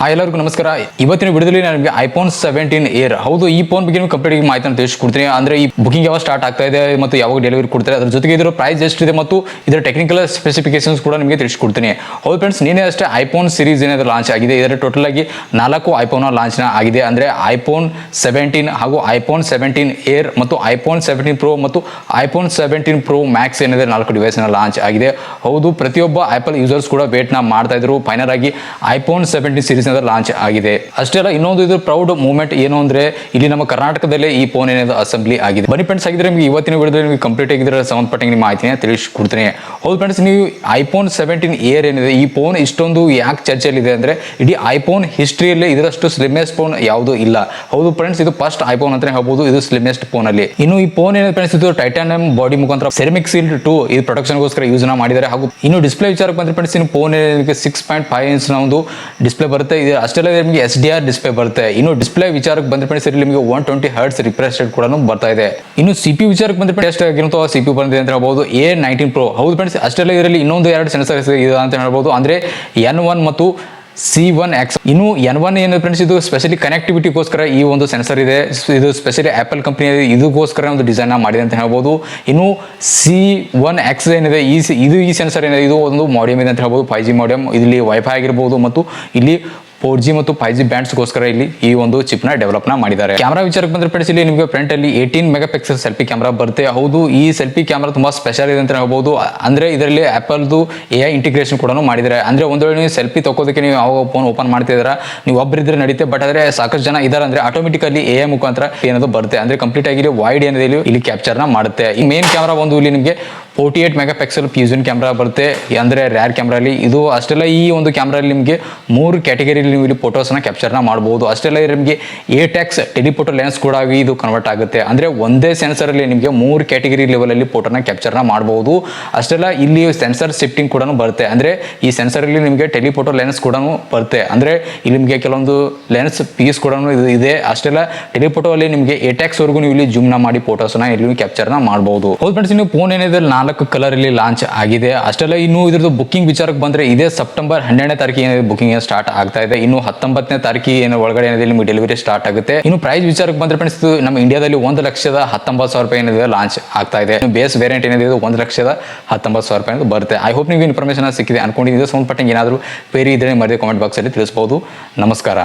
ಎಲ್ಲರಿಗೂ ನಮಸ್ಕಾರ. ಇವತ್ತಿನ ವಿಡಿಯೋದಲ್ಲಿ ನಾನು ನಿಮಗೆ ಐಫೋನ್ 17 ಏರ್ ಹೌದು ಈ ಫೋನ್ ಬಗ್ಗೆ ಕಂಪ್ಲೀಟ್ ಮಾಹಿತಿಯನ್ನು ತಿಳಿಸ್ಕೊಡ್ತೀನಿ. ಅಂದ್ರೆ ಈ ಬುಕಿಂಗ್ ಯಾವಾಗ ಸ್ಟಾರ್ಟ್ ಆಗ್ತಾ ಇದೆ ಮತ್ತು ಯಾವಾಗ ಡೆಲಿವರಿ ಕೊಡ್ತಾರೆ, ಅದ್ರ ಜೊತೆಗೆ ಇದರ ಪ್ರೈಸ್ ಎಷ್ಟಿದೆ ಮತ್ತು ಇದರ ಟೆಕ್ನಿಕಲ್ ಸ್ಪೆಸಿಫಿಕೇಶನ್ಸ್ ಕೂಡ ನಿಮಗೆ ತಿಳಿಸ್ಕೊಡ್ತೀನಿ. ಹೌದು ಫ್ರೆಂಡ್ಸ್, ನೀನೇ ಅಷ್ಟೇ ಐಫೋನ್ ಸೀರೀಸ್ ಏನಾದರೂ ಲಾಂಚ್ ಆಗಿದೆ. ಇದರ ಟೋಟಲ್ ಆಗಿ 4 ಐಫೋನ್ ಲಾಂಚ್ ಆಗಿದೆ. ಅಂದ್ರೆ ಐಫೋನ್ 17 ಹಾಗೂ ಐಫೋನ್ 17 ಏರ್ ಮತ್ತು ಐಫೋನ್ 17 ಪ್ರೋ ಮತ್ತು ಐಫೋನ್ 17 ಪ್ರೋ ಮ್ಯಾಕ್ಸ್ ಏನಿದೆ 4 ಡಿವೈಸ್ ಲಾಂಚ್ ಆಗಿದೆ. ಹೌದು, ಪ್ರತಿಯೊಬ್ಬ ಆಪಲ್ ಯೂಸರ್ಸ್ ಕೂಡ ವೇಟ್ ಮಾಡ್ತಾ ಇದ್ರು. ಫೈನಲ್ ಆಗಿ ಐಫೋನ್ 17 ಸೀರೀಸ್ ಲಾಂಚ್ ಆಗಿದೆ. ಅಷ್ಟೇ ಅಲ್ಲ, ಇನ್ನೊಂದು ಇದು ಪ್ರೌಡ್ ಮೂವ್ಮೆಂಟ್ ಏನು ಅಂದ್ರೆ ಇಲ್ಲಿ ನಮ್ಮ ಕರ್ನಾಟಕದಲ್ಲೇ ಈ ಫೋನ್ ಏನಾದ್ರು ಅಸೆಂಬ್ಲಿ ಆಗಿದೆ. ಬನ್ನಿ ಫ್ರೆಂಡ್ಸ್, ಆಗಿದ್ರೆ ನಿಮಗೆ ಇವತ್ತಿನ ವಿಡಿಯೋದಲ್ಲಿ ನಿಮಗೆ ಕಂಪ್ಲೀಟ್ ಆಗಿದ್ರೆ ಸಂಬಂಧಪಟ್ಟ ನಿಮ್ಮ ಮಾಹಿತಿನ ತಿಳಿಸ್ಕೊಡ್ತೀನಿ. ಹೌದು ಫ್ರೆಂಡ್ಸ್, ನೀವು ಐಫೋನ್ 17 ಏರ್ ಏನಿದೆ ಈ ಫೋನ್ ಇಷ್ಟೊಂದು ಯಾಕೆ ಚರ್ಚೆಯಲ್ಲಿದೆ ಅಂದ್ರೆ ಇಡೀ ಐಫೋನ್ ಹಿಸ್ಟ್ರಿಯಲ್ಲಿ ಇದರಷ್ಟು ಸ್ಲಿಮ್ಮೆಸ್ಟ್ ಫೋನ್ ಯಾವುದು ಇಲ್ಲ. ಹೌದು ಫ್ರೆಂಡ್ಸ್, ಇದು ಫಸ್ಟ್ ಐಫೋನ್ ಅಂತ ಹೇಳ್ಬೋದು. ಇದು ಸ್ಲಿಮ್ಮೆಸ್ಟ್ ಫೋನ್ ಅಲ್ಲಿ. ಇನ್ನು ಈ ಫೋನ್ ಏನಿದೆ ಫ್ರೆಂಡ್ಸ್, ಇದು ಟೈಟಾನಿಯಂ ಬಾಡಿ ಮುಖಾಂತರ ಸೆರಾಮಿಕ್ ಸೀಲ್ಡ್ 2 ಇದು ಪ್ರೊಟೆಕ್ಷನ್ಗೋಸ್ಕರ ಯೂಸ್ ಮಾಡಿದ್ದಾರೆ. ಹಾಗೂ ಇನ್ನು ಡಿಸ್ಪ್ಲೇ ವಿಚಾರಕ್ಕೆ ಬಂದ್ರೆ ಫ್ರೆಂಡ್ಸ್, ಇನ್ನು ಫೋನ್ 6.5 ಇಂಚ್ ಒಂದು ಡಿಸ್ಪ್ಲೇ ಬರುತ್ತೆ. ಇದು ಅಷ್ಟೆಲ್ಲ ನಿಮಗೆ SDR ಡಿಸ್ಪ್ಲೇ ಬರುತ್ತೆ. ಇನ್ನು ಡಿಸ್ಪ್ಲೇ ವಿಚಾರಕ್ಕೆ ಬಂದ್ರೆ ಫ್ರೆಂಡ್ಸ್, ಇಲ್ಲಿ ನಿಮಗೆ 120 ಹರ್ಟ್ಸ್ ರಿಫ್ರೆಶ್ ರೇಟ್ ಕೂಡ ಬರ್ತಾ ಇದೆ. ಇನ್ನು CPU ವಿಚಾರಕ್ಕೆ ಬಂದ್ರೆ ಫ್ರೆಂಡ್ಸ್, ಎಷ್ಟು ಆಗಿರುತ್ತೋ CPU ಬಂದಿದೆ ಅಂತ ಹೇಳ್ಬೋದು. A19 Pro. ಹೌದು ಫ್ರೆಂಡ್ಸ್, ಅಷ್ಟೆಲ್ಲ ಇದರಲ್ಲಿ ಇನ್ನೊಂದು 2 ಸೆನ್ಸರ್ಸ್ ಇದೆ ಅಂತ ಹೇಳ್ಬೋದು. ಅಂದ್ರೆ N1 ಮತ್ತು C1X. ಇನ್ನು N1 ಏನು ಫ್ರೆಂಡ್ಸ್, ಇದು ಸ್ಪೆಷಲಿ ಕನೆಕ್ಟಿವಿಟಿಗೋಸ್ಕರ ಈ ಒಂದು ಸೆನ್ಸರ್ ಇದೆ. ಇದು ಸ್ಪೆಷಲಿ ಆಪಲ್ ಕಂಪನಿ ಇದಕ್ಕೋಸ್ಕರ ಒಂದು ಡಿಸೈನ್ ಮಾಡಿದೆ ಅಂತ ಹೇಳ್ಬೋದು. ಇನ್ನು C1X ಏನಿದೆ ಈ ಸೆನ್ಸರ್ ಏನಿದೆ ಇದು ಒಂದು ಮಾಡಿಯಂ ಇದೆ ಅಂತ ಹೇಳ್ಬೋದು. 5G ಮಾಡಿಯಂ. ಇಲ್ಲಿ ವೈಫೈ ಆಗಿರ್ಬೋದು ಮತ್ತು ಇಲ್ಲಿ 4G ಮತ್ತು 5G ಬ್ಯಾಂಡ್ಸ್ಗೋಸ್ಕರ ಇಲ್ಲಿ ಈ ಒಂದು ಚಿಪ್ನ ಡೆವಲಪ್ನ ಮಾಡಿದ್ದಾರೆ. ಕ್ಯಾಮ್ರಾ ವಿಚಾರಕ್ಕೆ ಬಂದ್ರೆ ಫ್ರೆಂಡ್ಸ್, ಇಲ್ಲಿ ನಿಮಗೆ ಫ್ರಂಟ್ ಅಲ್ಲಿ 18 ಮೆಗಾಪಿಕ್ಸೆಲ್ ಸೆಲ್ಫಿ ಕ್ಯಾಮ್ರಾ ಬರುತ್ತೆ. ಹೌದು, ಈ ಸೆಲ್ಫಿ ಕ್ಯಾಮ್ರಾ ತುಂಬಾ ಸ್ಪೆಷಲ್ ಇದೆ ಅಂತ ಹೇಳ್ಬೋದು. ಅಂದ್ರೆ ಇದರಲ್ಲಿ ಆಪಲ್ದು AI ಇಂಟಿಗ್ರೇಷನ್ ಕೂಡ ಮಾಡಿದ್ದಾರೆ. ಅಂದ್ರೆ ಒಂದು ವೇಳೆ ನೀವು ಸೆಲ್ಫಿ ತಗೋದಕ್ಕೆ ನೀವು ಯಾವ ಫೋನ್ ಓಪನ್ ಮಾಡ್ತಿದ್ದೀರಾ, ನೀವು ಒಬ್ಬರಿದ್ರೆ ನಡೀತೆ. ಬಟ್ ಆದ್ರೆ ಸಾಕಷ್ಟು ಜನ ಇದಾರೆ ಅಂದ್ರೆ ಆಟೋಮೆಟಿಕಲಿ AI ಮುಖಾಂತರ ಏನದು ಬರುತ್ತೆ. ಅಂದ್ರೆ ಕಂಪ್ಲೀಟ್ ಆಗಿ ವೈಡ್ ಏನಿದೆ ಇಲ್ಲಿ ಕ್ಯಾಪ್ಚರ್ನ ಮಾಡುತ್ತೆ. ಈ ಮೇನ್ ಕ್ಯಾಮ್ರಾ ಒಂದು ಇಲ್ಲಿ ನಿಮಗೆ 48 ಮೆಗಾಪಿಕ್ಸೆಲ್ ಫ್ಯೂಷನ್ ಕ್ಯಾಮ್ರಾ ಬರುತ್ತೆ. ಅಂದ್ರೆ ರ್ಯಾರ್ ಕ್ಯಾಮ್ರಲ್ಲಿ ಇದು ಅಷ್ಟೆಲ್ಲ. ಈ ಒಂದು ಕ್ಯಾಮ್ರಲ್ಲಿ ನಿಮಗೆ 3 ಕ್ಯಾಟಗರಿಯಲ್ಲಿ ನೀವು ಇಲ್ಲಿ ಫೋಟೋಸ್ನ ಕ್ಯಾಪ್ಚರ್ನ ಮಾಡಬಹುದು. ಅಷ್ಟೆಲ್ಲ ನಿಮಗೆ 8x ಟೆಲಿಫೋಟೋ ಲೆನ್ಸ್ ಕೂಡ ಇದು ಕನ್ವರ್ಟ್ ಆಗುತ್ತೆ. ಅಂದ್ರೆ ಒಂದೇ ಸೆನ್ಸರ್ ಅಲ್ಲಿ ನಿಮಗೆ 3 ಕ್ಯಾಟಗರಿ ಲೆವೆಲ್ ಅಲ್ಲಿ ಫೋಟೋನ ಕ್ಯಾಪ್ಚರ್ನ ಮಾಡಬಹುದು. ಅಷ್ಟೆಲ್ಲ ಇಲ್ಲಿ ಸೆನ್ಸರ್ ಶಿಫ್ಟಿಂಗ್ ಕೂಡ ಬರುತ್ತೆ. ಅಂದ್ರೆ ಈ ಸೆನ್ಸರ್ ಅಲ್ಲಿ ನಿಮಗೆ ಟೆಲಿಫೋಟೋ ಲೆನ್ಸ್ ಕೂಡ ಬರುತ್ತೆ. ಅಂದ್ರೆ ಇಲ್ಲಿ ನಿಮಗೆ ಕೆಲವೊಂದು ಲೆನ್ಸ್ ಪೀಸ್ ಕೂಡ ಇದೆ. ಅಷ್ಟೆಲ್ಲ ಟೆಲಿಫೋಟೋ ಅಲ್ಲಿ ನಿಮಗೆ 8x ವರೆಗೂ ನೀವು ಇಲ್ಲಿ ಜೂಮ್ನ ಮಾಡಿ ಫೋಟೋಸ್ನ ಇಲ್ಲಿ ಕ್ಯಾಪ್ಚರ್ನ ಮಾಡಬಹುದು. ಹೌದು ಫ್ರೆಂಡ್ಸ್, ನೀವು ಫೋನ್ ಏನಿದೆ 4 ಕಲರ್ ಇಲ್ಲಿ ಲಾಂಚ್ ಆಗಿದೆ. ಅಷ್ಟೆಲ್ಲ ಇನ್ನು ಇದ್ರದ್ದು ಬುಕಿಂಗ್ ವಿಚಾರಕ್ಕೆ ಬಂದ್ರೆ ಇದೇ ಸೆಪ್ಟೆಂಬರ್ 12ನೇ ತಾರೀಕಿಗೆ ಏನಿದೆ ಬುಕಿಂಗ್ ಸ್ಟಾರ್ಟ್ ಆಗ್ತಾ ಇದೆ. ಇನ್ನು 19ನೇ ತಾರೀಕಿಗೆ ಒಳಗಡೆ ಏನಿದೆ ನಿಮಗೆ ಡೆಲಿವರಿ ಸ್ಟಾರ್ಟ್ ಆಗುತ್ತೆ. ಇನ್ನು ಪ್ರೈಸ್ ವಿಚಾರಕ್ಕೆ ಬಂದ್ರೆ ಫ್ರೆಂಡ್ಸ್, ನಮ್ಮ ಇಂಡಿಯಾದಲ್ಲಿ 1,19,000 ರೂಪಾಯಿ ಏನಿದೆ ಲಾಂಚ್ ಆಗ್ತಾ ಇದೆ. ಬೇಸ್ ವೇರಿಯಂಟ್ ಏನಿದೆ 1,19,000 ರೂಪಾಯಿ ಬರುತ್ತೆ. ಐ ಹೋಪ್ ನಿಮಗೆ ಇನ್ಫಾರ್ಮೇಶನ್ ಸಿಕ್ಕಿದೆ ಅನ್ಕೊಂಡಿದ್ದೆ. ಸಂಬಂಧಪಟ್ಟಂಗೆ ಏನಾದರೂ ಬೇರೆ ಇದ್ರೆ ಮಧ್ಯೆ ಕಾಮೆಂಟ್ ಬಾಕ್ಸ್ ಅಲ್ಲಿ ತಿಳಿಸಬಹುದು. ನಮಸ್ಕಾರ.